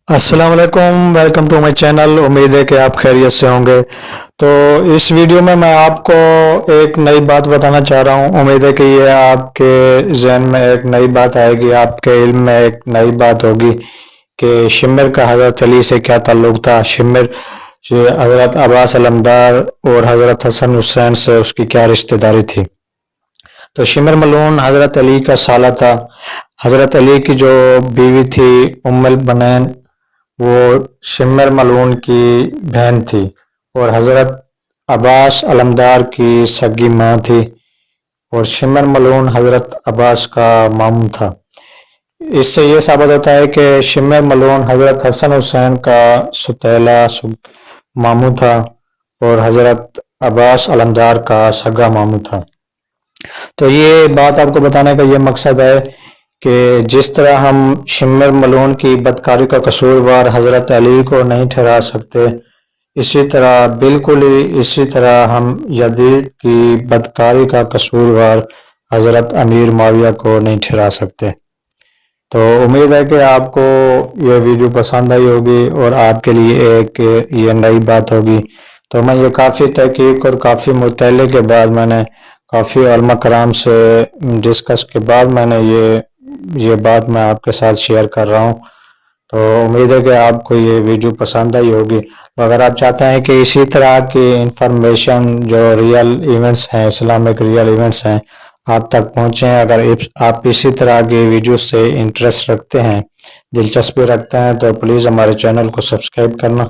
السلام علیکم، welcome to my channel. امید ہے کہ آپ خیریت سے ہوں گے۔ تو اس ویڈیو میں آپ کو ایک نئی بات بتانا چاہ رہا ہوں۔ امید ہے کہ یہ آپ کے ذہن میں ایک نئی بات آئے گی، آپ کے علم میں ایک نئی بات ہوگی کہ شمر کا حضرت علی سے کیا تعلق تھا، شمر حضرت عباس علمدار اور حضرت حسن حسین سے اس کی کیا رشتہ داری تھی۔ تو شمر ملعون حضرت علی کا سالہ تھا۔ حضرت علی کی جو بیوی تھی ام البنین، وہ شمر ملعون کی بہن تھی اور حضرت عباس علمدار کی سگی ماں تھی، اور شمر ملعون حضرت عباس کا ماموں تھا۔ اس سے یہ ثابت ہوتا ہے کہ شمر ملعون حضرت حسن حسین کا ستیلا ماموں تھا اور حضرت عباس علمدار کا سگا ماموں تھا۔ تو یہ بات آپ کو بتانے کا یہ مقصد ہے کہ جس طرح ہم شمر ملعون کی بدکاری کا قصوروار حضرت علی کو نہیں ٹھہرا سکتے، اسی طرح ہم یزید کی بدکاری کا قصوروار حضرت امیر معاویہ کو نہیں ٹھہرا سکتے۔ تو امید ہے کہ آپ کو یہ ویڈیو پسند آئی ہوگی اور آپ کے لیے ایک یہ نئی بات ہوگی۔ تو میں یہ کافی تحقیق اور کافی مطالعے کے بعد میں نے کافی علماء کرام سے ڈسکس کے بعد میں نے یہ بات میں آپ کے ساتھ شیئر کر رہا ہوں۔ تو امید ہے کہ آپ کو یہ ویڈیو پسند آئی ہوگی۔ تو اگر آپ چاہتے ہیں کہ اسی طرح کی انفارمیشن جو ریئل ایونٹس ہیں، اسلامک ریئل ایونٹس ہیں، آپ تک پہنچیں، اگر آپ اسی طرح کی ویڈیو سے انٹرسٹ رکھتے ہیں، دلچسپی رکھتے ہیں، تو پلیز ہمارے چینل کو سبسکرائب کرنا،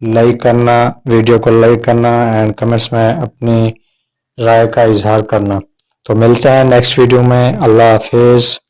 لائک کرنا، ویڈیو کو لائک کرنا اینڈ کمنٹس میں اپنی رائے کا اظہار کرنا۔ تو ملتے ہیں نیکسٹ ویڈیو میں۔ اللہ حافظ۔